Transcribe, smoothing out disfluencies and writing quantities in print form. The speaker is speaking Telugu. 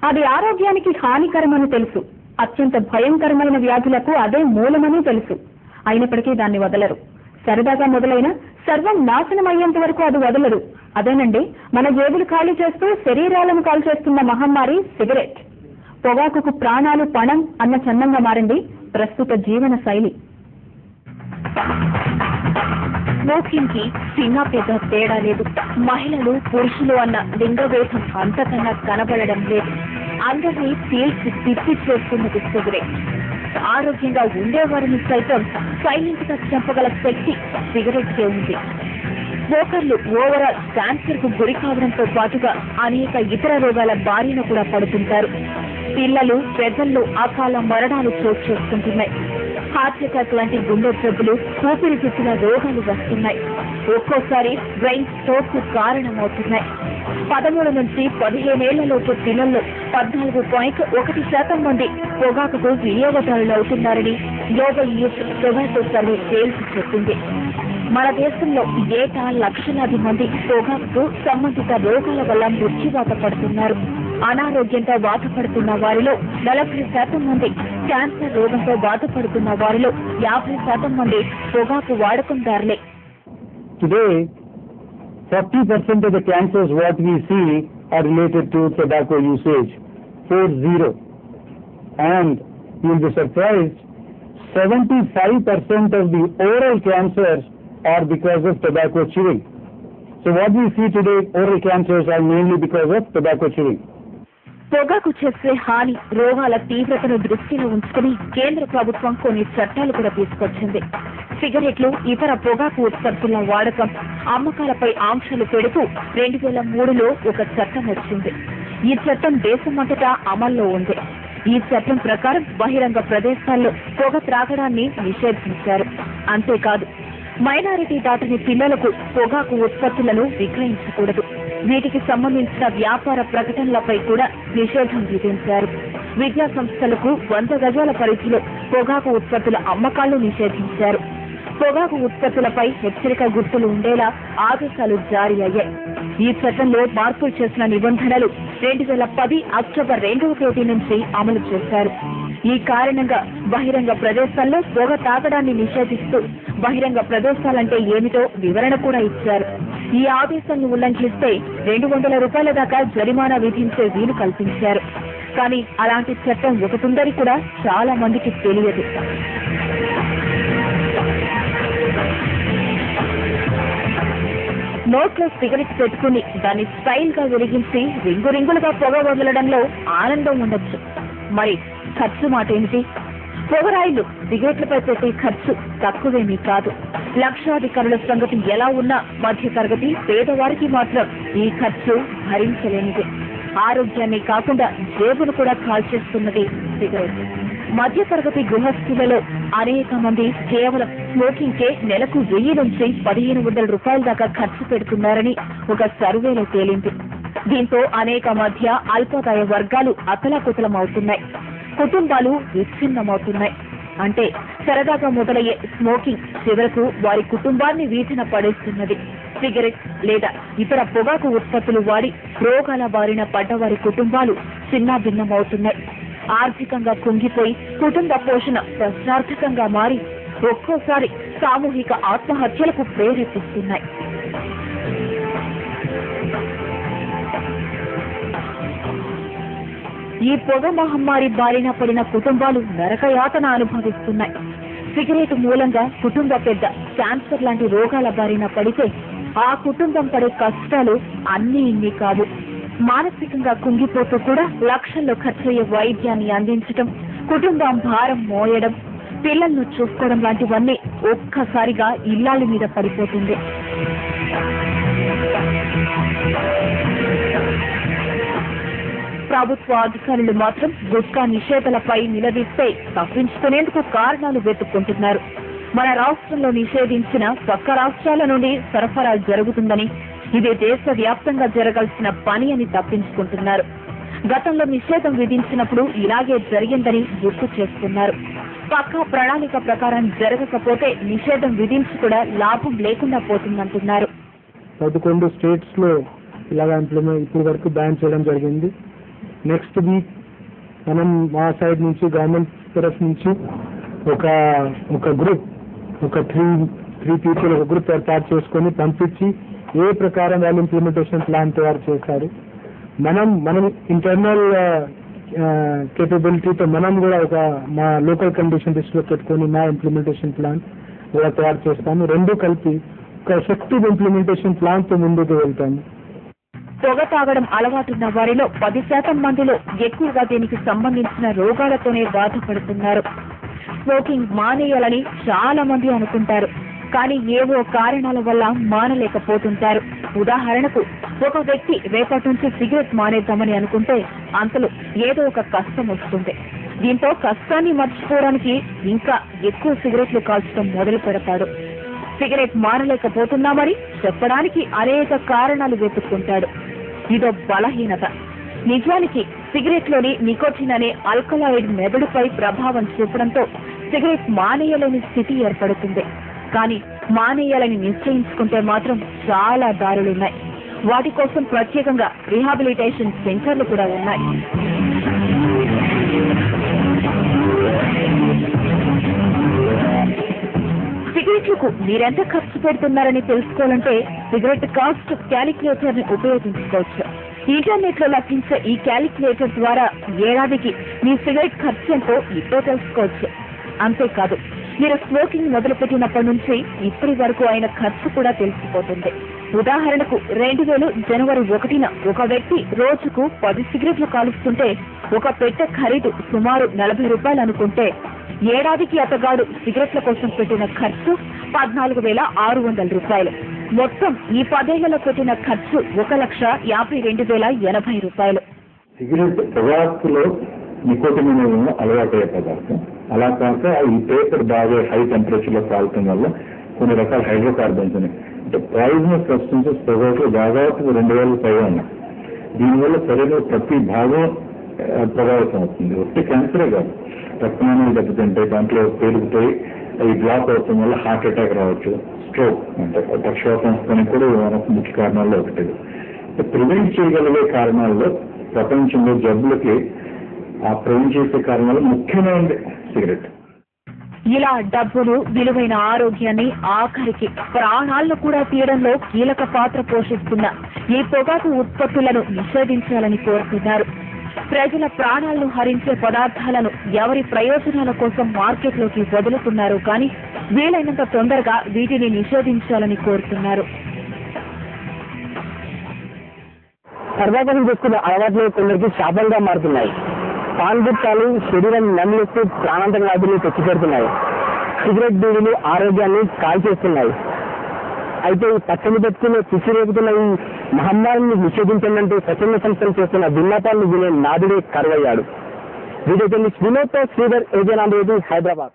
అది ఆరోగ్యానికి హానికరమని తెలుసు. అత్యంత భయంకరమైన వ్యాధులకు అదే మూలమని తెలుసు. అయినప్పటికీ దాన్ని వదలరు. సరదాగా మొదలైన సర్వం నాశనమయ్యేంత వరకు అది వదలరు. అదేనండి మన జేబులు ఖాళీ చేస్తూ శరీరాలను కాల్ చేస్తున్న మహమ్మారి సిగరెట్. పొగాకుకు ప్రాణాలు పణం అన్న చందంగా మారింది ప్రస్తుత జీవన శైలి. స్మోకింగ్ కి చిన్న పెద్ద తేడా లేదు. మహిళలు పురుషులు అన్న లింగభేదం అంతకన్నా కనబడడం లేదు. అందరినీ పీల్చి తిప్పి చేస్తున్నది సిగరెట్. ఆరోగ్యంగా ఉండేవారిని సైతం సైలెంట్ గా చంపగల శక్తి సిగరెట్ కే ఉంది. స్మోకర్లు ఓవరాల్ క్యాన్సర్ కు గురి కావడంతో పాటుగా అనేక ఇతర రోగాల బారిన కూడా పడుతుంటారు. పిల్లలు పెద్దల్లో అకాల మరణాలు చోటు చేసుకుంటున్నాయి. హార్ట్ అటాక్ లాంటి గుండె జబ్బులు, ఊపిరితిత్తుల రోగాలు వస్తున్నాయి. ఒక్కోసారి బ్రెయిన్ స్ట్రోక్ కు కారణమవుతున్నాయి. 13 నుంచి 15 ఏళ్లలోపు పిల్లల్లో 14.1% మంది పొగాకుకు వినియోగదారులు అవుతున్నారని గ్లోబల్ యూత్ టొబాకో సర్వే తేల్చి చెప్పింది. మన దేశంలో ఏటా లక్షలాది మంది పొగాకుకు సంబంధిత రోగాల వల్ల మృత్యువాత పడుతున్నారు. అనారోగ్యంతో బాధపడుతున్న వారిలో 40% మంది, క్యాన్సర్ రోగంతో బాధపడుతున్న వారిలో 50% మంది పొగాకు వాడకందారులే. Today, 40% of the cancers what we see are related to tobacco usage, 40. And you'll be surprised, 75% of the oral cancers are because of tobacco chewing. So what we see today, oral cancers are mainly because of tobacco chewing. పొగాకు చేసే హాని, రోగాల తీవ్రతను దృష్టిలో ఉంచుకుని కేంద్ర ప్రభుత్వం కొన్ని చట్టాలు కూడా తీసుకొచ్చింది. సిగరెట్లు, ఇతర పొగాకు ఉత్పత్తుల వాడకం, అమ్మకాలపై ఆంక్షలు పెడుతూ 2003లో ఒక చట్టం వచ్చింది. ఈ చట్టం దేశమంతటా అమల్లో ఉంది. ఈ చట్టం ప్రకారం బహిరంగ ప్రదేశాల్లో పొగ త్రాగడాన్ని నిషేధించారు. అంతేకాదు, మైనారిటీ దాటిని పిల్లలకు పొగాకు ఉత్పత్తులను విక్రయించకూడదు. వీటికి సంబంధించిన వ్యాపార ప్రకటనలపై కూడా నిషేధం విధించారు. విద్యా సంస్థలకు 100 గజాల పరిధిలో పొగాకు ఉత్పత్తుల అమ్మకాలను నిషేధించారు. పొగాకు ఉత్పత్తులపై హెచ్చరిక గుర్తులు ఉండేలా ఆదేశాలు జారీ అయ్యాయి. ఈ చట్టంలో మార్పులు చేసిన నిబంధనలు 2010 అక్టోబర్ 2వ తేదీ నుంచి అమలు చేశారు. ఈ కారణంగా బహిరంగ ప్రదేశాల్లో పొగ తాగడాన్ని నిషేధిస్తూ బహిరంగ ప్రదేశాలంటే ఏమిటో వివరణ కూడా ఇచ్చారు. ఈ ఆదేశాన్ని ఉల్లంఘిస్తే 200 రూపాయల దాకా జరిమానా విధించే వీలు కల్పించారు. కానీ అలాంటి చట్టం ఒకటుందని కూడా చాలా మందికి తెలియదు. నోట్లో సిగరెట్ పెట్టుకుని దాన్ని స్టైల్ గా వెలిగించి రింగు రింగులుగా పొగ వదలడంలో ఆనందం ఉండొచ్చు. మరి ఖర్చు మాట ఏమిటి? పొగరాయిలు, సిగరెట్లపై పెట్టే ఖర్చు తక్కువేమీ కాదు. లక్షాధికారుల సంగతి ఎలా ఉన్నా మధ్యతరగతి పేదవారికి మాత్రం ఈ ఖర్చు భరించలేనిది. ఆరోగ్యాన్ని కాకుండా జేబును కూడా కాల్చేస్తున్నది సిగరెట్. మధ్యతరగతి గృహస్థులలో అనేక మంది కేవలం స్మోకింగ్ కే నెలకు 1000 నుంచి 1500 రూపాయల దాకా ఖర్చు పెడుతున్నారని ఒక సర్వేలో తేలింది. దీంతో అనేక మధ్య అల్పాదాయ వర్గాలు అతలాకుతలమవుతున్నాయి. కుటుంబాలు విచ్ఛిన్నమవుతున్నాయి. అంటే సరదాగా మొదలయ్యే స్మోకింగ్ చివరకు వారి కుటుంబాన్ని వీధిన పడేస్తున్నది. సిగరెట్ లేదా ఇతర పొగాకు ఉత్పత్తులు వాడి రోగాల బారిన పడ్డవారి కుటుంబాలు చిన్నాభిన్నమవుతున్నాయి. ఆర్థికంగా కుంగిపోయి కుటుంబ పోషణ ప్రశ్నార్థకంగా మారి ఒక్కోసారి సామూహిక ఆత్మహత్యలకు ప్రేరేపిస్తున్నాయి. ఈ పొగ మహమ్మారి బారిన పడిన కుటుంబాలు నరకయాతన అనుభవిస్తున్నాయి. సిగరెట్ మూలంగా కుటుంబ పెద్ద క్యాన్సర్ లాంటి రోగాల బారిన పడితే ఆ కుటుంబం పడే కష్టాలు అన్నీ ఇన్ని కావు. మానసికంగా కుంగిపోతూ కూడా లక్షల్లో ఖర్చయ్యే వైద్యాన్ని అందించడం, కుటుంబం భారం మోయడం, పిల్లలను చూసుకోవడం లాంటివన్నీ ఒక్కసారిగా ఇల్లాలి మీద పడిపోతుంది. ప్రభుత్వ అధికారులు మాత్రం గుట్కా నిషేధాలపై నిలదీస్తే తప్పించుకునేందుకు కారణాలు వెతుక్కుంటున్నారు. మన రాష్ట్రంలో నిషేధించిన పక్క రాష్ట్రాల నుండి సరఫరా జరుగుతుందని, ఇది దేశవ్యాప్తంగా జరగాల్సిన పని అని తప్పించుకుంటున్నారు. గతంలో నిషేధం విధించినప్పుడు ఇలాగే జరిగిందని గుర్తు చేస్తున్నారు. పక్కా ప్రణాళిక ప్రకారం జరగకపోతే నిషేధం విధించి కూడా లాభం లేకుండా పోతుందంటున్నారు. 11 స్టేట్స్ లో ఇలాగ ఇంప్లిమెంట్ ఇప్పుడు వరకు బ్యాన్ చేయడం జరిగింది. నెక్స్ట్ వీక్ మనం మా సైడ్ నుంచి గవర్నమెంట్ తరఫు నుంచి ఒక గ్రూప్ ఒక త్రీ పీపుల్ ఒక గ్రూప్ ఏర్పాటు చేసుకొని పంపించి ఏ ప్రకారం వాళ్ళు ఇంప్లిమెంటేషన్ ప్లాన్ తయారు చేశారు. మనం ఇంటర్నల్ కేపబిలిటీతో మనం కూడా మా లోకల్ కండిషన్ దృష్టిలో పెట్టుకొని మా ఇంప్లిమెంటేషన్ ప్లాన్ కూడా తయారు చేస్తాము. రెండు కలిపి ఒక ఎఫెక్టివ్ ఇంప్లిమెంటేషన్ ప్లాన్ తో ముందుకు వెళ్తాము. పొగ తాగడం అలవాటున్న వారిలో 10% మందిలో ఎక్కువగా దీనికి సంబంధించిన రోగాలతోనే బాధపడుతున్నారు. స్మోకింగ్ మానేయాలని చాలా మంది అనుకుంటారు, కానీ ఏవో కారణాల వల్ల మానలేకపోతుంటారు. ఉదాహరణకు ఒక వ్యక్తి రేపటి నుంచి సిగరెట్ మానేద్దామని అనుకుంటే అంతలో ఏదో ఒక కష్టం వస్తుంది. దీంతో కష్టాన్ని మర్చిపోవడానికి ఇంకా ఎక్కువ సిగరెట్లు కాల్చడం మొదలు పెడతాడు. సిగరెట్ మానలేకపోతున్నామని చెప్పడానికి అనేక కారణాలు వెతుక్కుంటాడు. ఇదో బలహీనత. నిజానికి సిగరెట్ లోని నికోటిన్ అనే ఆల్కలాయిడ్ మెదడుపై ప్రభావం చూపడంతో సిగరెట్ మానేయలేని స్థితి ఏర్పడుతుంది. కానీ మానేయాలని నిశ్చయించుకుంటే మాత్రం చాలా దారులున్నాయి. వాటి కోసం ప్రత్యేకంగా రీహాబిలిటేషన్ సెంటర్లు కూడా ఉన్నాయి. సిగరెట్లకు మీరెంత ఖర్చు పెడుతున్నారని తెలుసుకోవాలంటే సిగరెట్ కాస్ట్ క్యాలిక్యులేటర్ ని ఉపయోగించుకోవచ్చు. ఇంటర్నెట్ లో లభించే ఈ క్యాలిక్యులేటర్ ద్వారా ఏడాదికి మీ సిగరెట్ ఖర్చు ఎంతో ఇప్పుడే తెలుసుకోవచ్చు. అంతేకాదు, మీరు స్మోకింగ్ మొదలుపెట్టినప్పటి నుంచి ఇప్పటి వరకు అయిన ఖర్చు కూడా తెలిసిపోతుంది. ఉదాహరణకు 2000 జనవరి 1న ఒక వ్యక్తి రోజుకు 10 సిగరెట్లు కాలుస్తుంటే ఒక పెట్టె ఖరీదు సుమారు 40 రూపాయలు అనుకుంటే ఏడాదికి అతగాడు సిగరెట్ల కోసం పెట్టిన ఖర్చు 14,600 రూపాయలు. మొత్తం ఈ 10 ఏళ్లలో పెట్టిన ఖర్చు 1,52,080 రూపాయలు. సిగరెట్ పొగాకులో నికోటిన్ అలవాటయ్యే పదార్థం. అలా కాక ఈ పేపర్ బాగా హై టెంపరేచర్ లో కాలటం వల్ల కొన్ని రకాల హైడ్రోకార్బన్స్ ఉన్నాయి. అంటే పాయిజనస్ సబ్స్టెన్సెస్ పొగాకులో దాదాపు 2000 పైగా ఉన్నాయి. దీనివల్ల శరీరంలో ప్రతి భాగం ప్రభావితం అవుతుంది. వచ్చే క్యాన్సరే కాదు, రక్తనాళాలు దెబ్బతింటాయి, దాంట్లో పేరుకుపోయి అవి బ్లాక్ అవటం వల్ల హార్ట్ అటాక్ రావచ్చు, స్ట్రోక్ అంటే పక్షవాతం కూడా ముఖ్య కారణాల్లో ఒకటి. ప్రివెంట్ చేయగలిగే కారణాల్లో ప్రపంచంలో జబ్బులకి ఆ ప్రివెంట్ చేసే కారణాలు ముఖ్యమైనది సిగరెట్. ఇలా డబ్బులు, విలువైన ఆరోగ్యాన్ని, ఆఖరికి ప్రాణాలను కూడా తీయడంలో కీలక పాత్ర పోషిస్తున్న ఈ పొగాకు ఉత్పత్తులను నిషేధించాలని కోరుతున్నారు. ప్రజల ప్రాణాలను హరించే పదార్థాలను ఎవరి ప్రయోజనాల కోసం మార్కెట్లోకి వదులుతున్నారు, కానీ వీలైనంత తొందరగా వీటిని నిషేధించాలని కోరుతున్నారు. సర్వాధనం చేసుకునే అలవాట్లు కొందరికి శాపంగా మారుతున్నాయి. పాన్ గుట్టాలు శరీరం నమ్మిస్తూ ప్రాణాంతక వ్యాధులు తెచ్చిపెడుతున్నాయి. సిగరెట్ బీడీలు ఆరోగ్యాన్ని కాల్చేస్తున్నాయి. అయితే ఈ పచ్చని బతుకులో పిచ్చి రేపుతున్న ఈ మహమ్మారిని నిషేధించండి స్వచ్ఛంద సంస్థలు చేస్తున్న విన్నపాలను వినే నాదుడే కరువయ్యాడు. వీడియో జర్నలిస్ట్ వినోద్తో శ్రీధర్, ఏజెన్, హైదరాబాద్.